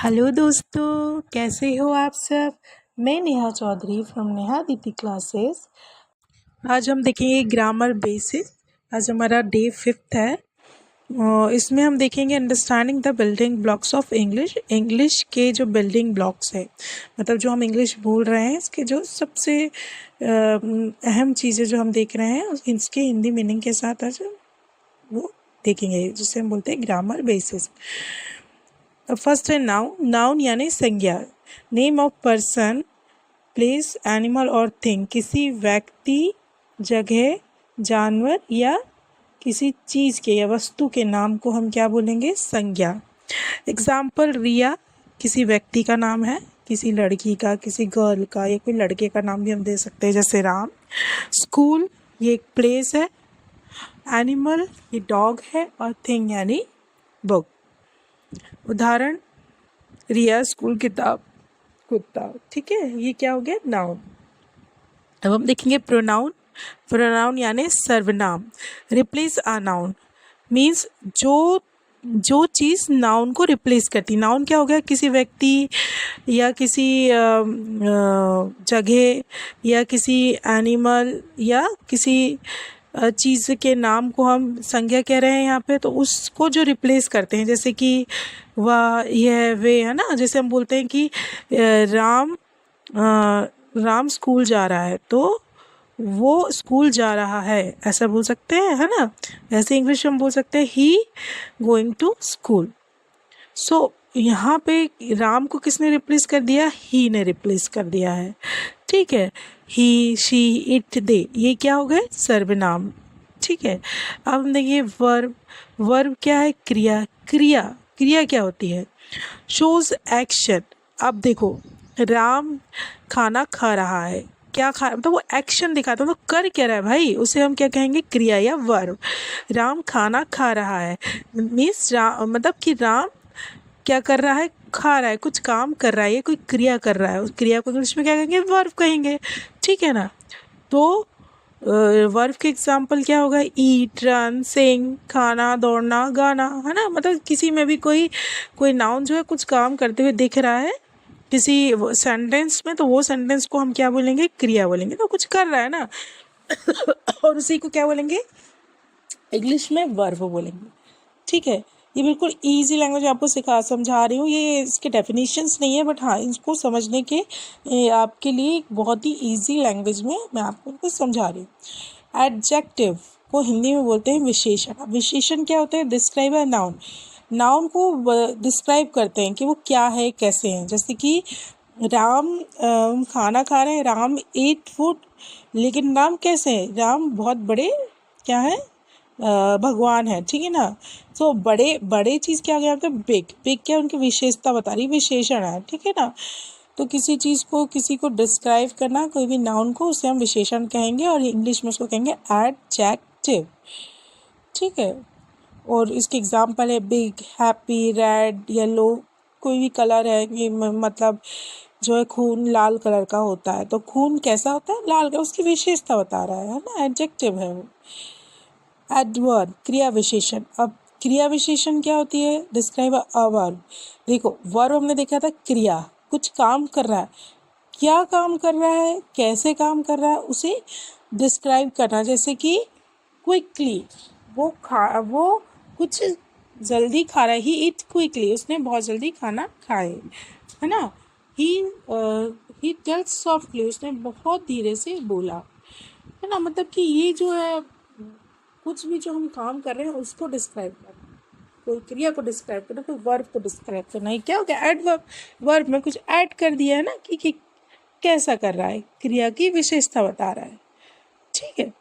Hello दोस्तों, कैसे हो आप सब। मैं नेहा चौधरी फ्रॉम नेहा दीदी क्लासेस। आज हम देखेंगे ग्रामर बेसिस। आज हमारा डे 5 है और इसमें हम देखेंगे understanding the building blocks of English. English के जो बिल्डिंग ब्लॉक्स है, मतलब जो हम इंग्लिश बोल रहे हैं, इसके जो सबसे अहम चीज़ें जो हम देख रहे हैं इसके हिंदी मीनिंग के साथ आज वो देखेंगे, जिसे हम बोलते हैं ग्रामर बेसिस। फर्स्ट है नाउन। नाउन यानी संज्ञा। Name of person, place, animal और थिंग। किसी व्यक्ति, जगह, जानवर या किसी चीज़ के या वस्तु के नाम को हम क्या बोलेंगे? संज्ञा। एग्जाम्पल, रिया किसी व्यक्ति का नाम है, किसी लड़की का, किसी गर्ल का या कोई लड़के का नाम भी हम दे सकते हैं, जैसे राम। स्कूल ये एक प्लेस है। एनिमल ये डॉग है और थिंग यानी बुक। उदाहरण, रिया स्कूल किताब, कुत्ता। ठीक है, ये क्या हो गया? नाउन। अब हम देखेंगे प्रोनाउन। प्रोनाउन यानी सर्वनाम। रिप्लेस अ नाउन मीन्स जो चीज़ नाउन को रिप्लेस करती। नाउन क्या हो गया? किसी व्यक्ति या किसी जगह या किसी एनिमल या किसी चीज़ के नाम को हम संज्ञा कह रहे हैं यहाँ पे, तो उसको जो रिप्लेस करते हैं, जैसे कि वह, यह, वे, है ना। जैसे हम बोलते हैं कि राम स्कूल जा रहा है, तो वो स्कूल जा रहा है, ऐसा बोल सकते हैं, है ना। ऐसे इंग्लिश में हम बोल सकते हैं ही गोइंग टू स्कूल। सो यहाँ पे राम को किसने रिप्लेस कर दिया? ही ने रिप्लेस कर दिया है। ठीक है, ही, शी, इट, दे, ये क्या हो गए? सर्वनाम। ठीक है, अब हम देखिए वर्ब। वर्ब क्या है? क्रिया। क्रिया क्रिया क्या होती है? Shows action. अब देखो, राम खाना खा रहा है, क्या खा, मतलब वो एक्शन दिखाता है, तो कर क्या रहा है भाई, उसे हम क्या कहेंगे? क्रिया या वर्ब। राम खाना खा रहा है मीन्स मतलब कि राम क्या कर रहा है? खा रहा है, कुछ काम कर रहा है, ये कोई क्रिया कर रहा है। उस क्रिया को इंग्लिश में क्या कहेंगे? वर्ब कहेंगे। ठीक है ना। तो वर्ब के एग्जाम्पल क्या होगा? ईट, रन, सिंग, खाना, दौड़ना, गाना, है ना। मतलब किसी में भी कोई नाउन जो है कुछ काम करते हुए दिख रहा है किसी सेंटेंस में, तो वो सेंटेंस को हम क्या बोलेंगे? क्रिया बोलेंगे। तो कुछ कर रहा है ना और उसी को क्या बोलेंगे? इंग्लिश में वर्ब बोलेंगे। ठीक है, ये बिल्कुल इजी लैंग्वेज आपको समझा रही हूँ। ये इसके डेफिनेशंस नहीं है, बट हाँ, इसको समझने के आपके लिए एक बहुत ही इजी लैंग्वेज में मैं आपको इनको समझा रही हूँ। एडजेक्टिव को हिंदी में बोलते हैं विशेषण। अब विशेषण क्या होते हैं? Describe a noun. नाउन को डिस्क्राइब करते हैं कि वो क्या है, कैसे हैं। जैसे कि राम खाना खा रहे हैं, राम ईट फूड, लेकिन राम कैसे हैं? राम बहुत बड़े क्या है? भगवान है। ठीक है ना। तो बड़े बड़े चीज़ क्या गया? मतलब बिग। बिग क्या? उनकी विशेषता बता रही, विशेषण है। ठीक है ना। तो किसी चीज़ को, किसी को डिस्क्राइब करना, कोई भी नाउन को, उसे हम विशेषण कहेंगे और इंग्लिश में उसको कहेंगे एडजेक्टिव। ठीक है, और इसके एग्जाम्पल है बिग, हैप्पी, रेड, येलो। कोई भी कलर है कि मतलब जो है खून लाल कलर का होता है, तो खून कैसा होता है? लाल का, उसकी विशेषता बता रहा है ना, एडजेक्टिव है वो। एडवर्ब क्रिया विशेषण। अब क्रिया विशेषण क्या होती है? Describe a verb. देखो, वर्ब हमने देखा था क्रिया, कुछ काम कर रहा है, क्या काम कर रहा है, कैसे काम कर रहा है, उसे डिस्क्राइब करना। जैसे कि क्विकली, वो कुछ जल्दी खा रहा है। ही ईट क्विकली, उसने बहुत जल्दी खाना खाए, है ना। ही टेल्स सॉफ्टली, उसने बहुत धीरे से बोला, है ना। मतलब कि ये जो है, कुछ भी जो हम काम कर रहे हैं उसको डिस्क्राइब करना, कोई क्रिया को डिस्क्राइब करना, कोई वर्ब को डिस्क्राइब करना। ये क्या हो गया? एडवर्ब। वर्ब में कुछ ऐड कर दिया है ना, कि कैसा कर रहा है, क्रिया की विशेषता बता रहा है। ठीक है।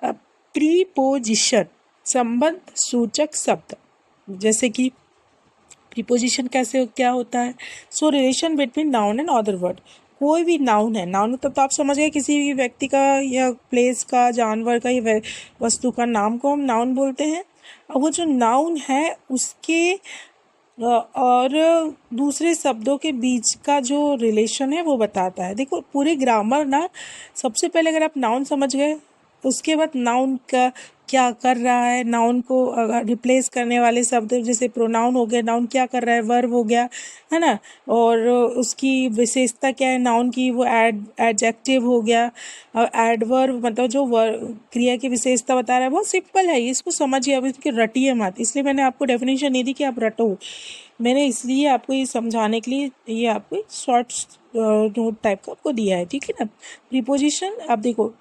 अब प्रीपोजिशन, संबंध सूचक शब्द। जैसे कि प्रीपोजिशन कैसे क्या होता है? सो relation between noun and other word. कोई भी नाउन है, नाउन मतलब तो आप समझ गए, किसी भी व्यक्ति का या प्लेस का, जानवर का या वस्तु का नाम को हम नाउन बोलते हैं। अब वो जो नाउन है उसके और दूसरे शब्दों के बीच का जो रिलेशन है वो बताता है। देखो, पूरे ग्रामर ना, सबसे पहले अगर आप नाउन समझ गए उसके बाद नाउन का क्या कर रहा है, नाउन को रिप्लेस करने वाले शब्द जैसे प्रोनाउन हो गया, नाउन क्या कर रहा है, वर्ब हो गया, है ना, और उसकी विशेषता क्या है नाउन की, वो एडजेक्टिव हो गया। और एडवर्ब मतलब जो क्रिया की विशेषता बता रहा है, बहुत सिंपल है, इसको समझिए, अब इसकी रटिए मत, इसलिए मैंने आपको डेफिनेशन नहीं दी कि आप रटो, मैंने इसलिए आपको ये समझाने के लिए ये आपको शॉर्ट नोट टाइप का आपको दिया है, ठीक है ना। प्रीपोजिशन आप देखो,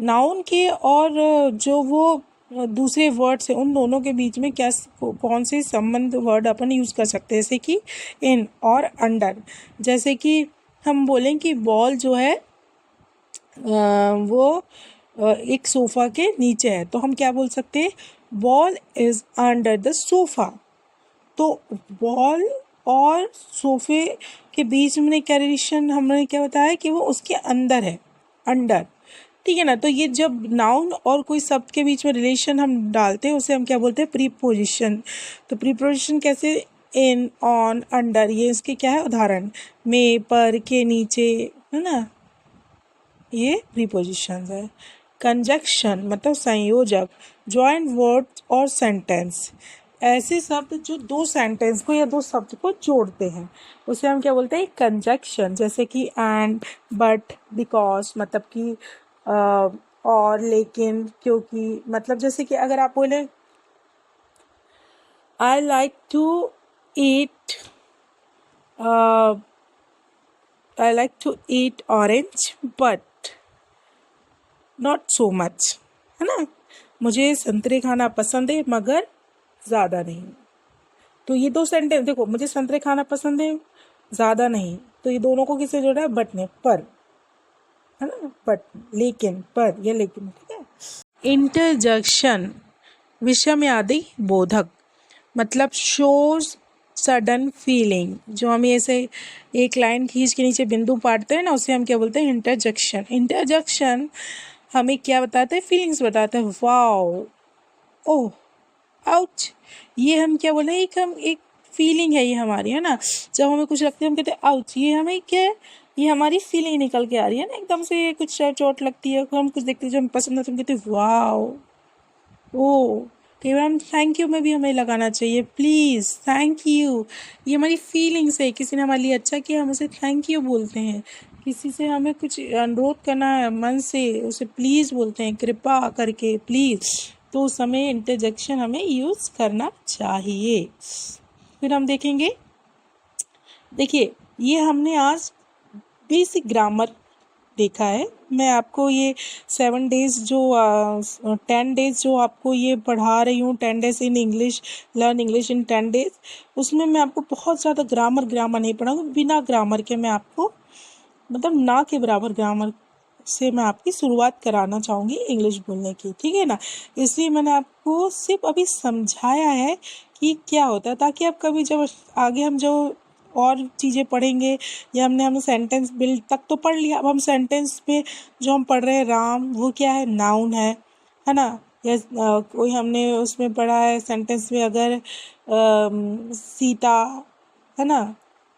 नाउन के और जो वो दूसरे वर्ड्स हैं उन दोनों के बीच में क्या कौन से संबंध वर्ड अपन यूज़ कर सकते हैं, जैसे कि इन और अंडर। जैसे कि हम बोलें कि बॉल जो है वो एक सोफ़ा के नीचे है, तो हम क्या बोल सकते हैं, ball is under the sofa. तो बॉल और सोफे के बीच में क्या रिलेशन, हमने क्या बताया कि वो उसके अंदर है, अंडर, ठीक है ना। तो ये जब नाउन और कोई शब्द के बीच में रिलेशन हम डालते हैं उसे हम क्या बोलते हैं, प्रीपोजिशन। तो प्रीपोजिशन कैसे, इन, ऑन, अंडर, ये इसके क्या है उदाहरण, में, पर, के, नीचे, है ना, ये प्रीपोजिशन है। कंजक्शन मतलब संयोजक, जॉइंट वर्ड और सेंटेंस, ऐसे शब्द जो दो सेंटेंस को या दो शब्द को जोड़ते हैं उसे हम क्या बोलते हैं, कंजक्शन। जैसे कि एंड, बट, बिकॉज, मतलब कि और, लेकिन, क्योंकि, मतलब जैसे कि अगर आप बोले I like to eat I like to eat orange but not so much, है ना, मुझे संतरे खाना पसंद है मगर ज़्यादा नहीं। तो ये दो सेंटेंस देखो, मुझे संतरे खाना पसंद है ज़्यादा नहीं, तो ये दोनों को किससे जोड़ा है, बट ने, पर, है ना, बट, लेकिन, पर या लेकिन, ठीक है। इंटरजेक्शन विषमयादि बोधक, मतलब शोज सडन फीलिंग, जो हम ऐसे एक लाइन खींच के नीचे बिंदु पाटते हैं ना, उसे हम क्या बोलते हैं, इंटरजेक्शन। इंटरजेक्शन हमें क्या बताता है, फीलिंग्स बताता है, वाओ, ओह, आउच, ये हम क्या बोले, एक हम एक फीलिंग है ये हमारी, है ना, जब हमें कुछ लगता है हम कहते हैं आउच, ये हमें क्या है, ये हमारी फीलिंग निकल के आ रही है ना, एकदम से कुछ चोट लगती है, हम कुछ देखते हैं जो हमें पसंद है तो हम कहते हैं वाओ, ओ, कई बार हम थैंक यू में भी हमें लगाना चाहिए, प्लीज़, थैंक यू, ये हमारी फीलिंग्स है, किसी ने हमारे लिए अच्छा किया हम उसे थैंक यू बोलते हैं, किसी से हमें कुछ अनुरोध करना है मन से उसे प्लीज़ बोलते हैं, कृपा करके, प्लीज़, तो उस समय इंटरजेक्शन हमें यूज़ करना चाहिए। फिर हम देखेंगे, देखिए ये हमने आज बेसिक ग्रामर देखा है, मैं आपको ये 7 डेज़ जो 10 डेज़ जो आपको ये पढ़ा रही हूँ, 10 days in English, learn English in 10 days, उसमें मैं आपको बहुत ज़्यादा ग्रामर नहीं पढ़ाऊँगी, बिना ग्रामर के मैं आपको मतलब ना के बराबर ग्रामर से मैं आपकी शुरुआत कराना चाहूँगी इंग्लिश बोलने की, ठीक है ना। इसलिए मैंने आपको सिर्फ अभी समझाया है कि क्या होता है, ताकि आप कभी जब आगे हम जो और चीज़ें पढ़ेंगे, या हमने सेंटेंस बिल्ड तक तो पढ़ लिया, अब हम सेंटेंस में जो हम पढ़ रहे हैं राम, वो क्या है, नाउन है ना, या कोई हमने उसमें पढ़ा है सेंटेंस में अगर सीता, है ना,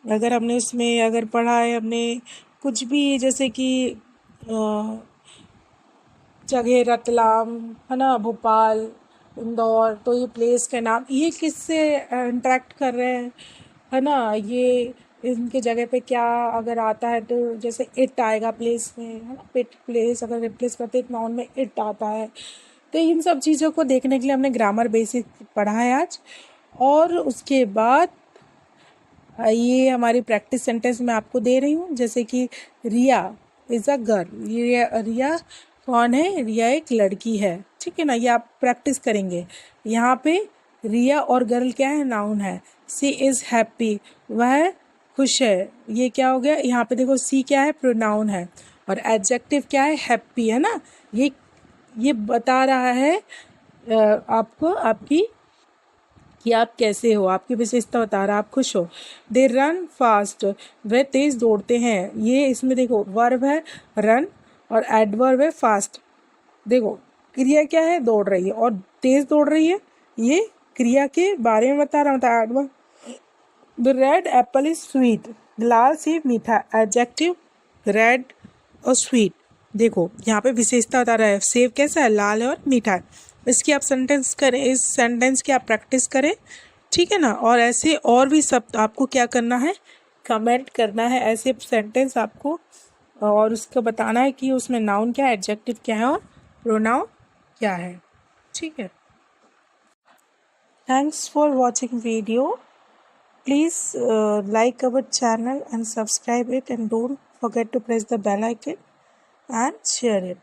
अगर हमने उसमें अगर पढ़ा है हमने कुछ भी, जैसे कि जगह रतलाम, है ना, भोपाल, इंदौर, तो ये प्लेस के नाम ये किससे इंटरेक्ट कर रहे हैं, है ना, ये इनके जगह पे क्या अगर आता है, तो जैसे इट आएगा प्लेस में, है ना, पिट, प्लेस अगर रिप्लेस करते हैं नाउन में इट आता है। तो इन सब चीज़ों को देखने के लिए हमने ग्रामर बेसिक पढ़ा है आज, और उसके बाद ये हमारी प्रैक्टिस सेंटेंस मैं आपको दे रही हूँ, जैसे कि रिया इज़ अ गर्ल, रिया कौन है, रिया एक लड़की है, ठीक है ना, ये आप प्रैक्टिस करेंगे। यहाँ पे रिया और गर्ल क्या है, नाउन है। सी इज़ हैप्पी, वह खुश है, ये क्या हो गया, यहाँ पे देखो सी क्या है, प्रोनाउन है, और एडजेक्टिव क्या है, हैप्पी, है ना, ये बता रहा है आपको आपकी कि आप कैसे हो, आपकी विशेषता बता रहा है, आप खुश हो। दे रन फास्ट, वह तेज दौड़ते हैं, ये इसमें देखो वर्ब है रन और एडवर्ब है फास्ट, देखो क्रिया क्या है, दौड़ रही है और तेज दौड़ रही है, ये क्रिया के बारे में बता रहा हूँ, adverb. The red apple is sweet, लाल सेब मीठा, एडजेक्टिव रेड और स्वीट, देखो यहाँ पे विशेषता बता रहा है, सेब कैसा है, लाल है और मीठा है। इसकी आप सेंटेंस करें, इस सेंटेंस की आप प्रैक्टिस करें, ठीक है ना। और ऐसे और भी सब आपको क्या करना है, कमेंट करना है ऐसे सेंटेंस आपको, और उसको बताना है कि उसमें नाउन क्या है, एडजेक्टिव क्या है और प्रोनाउन क्या है, ठीक है। Thanks for watching video. Please like our channel and subscribe it, and don't forget to press the bell icon and share it.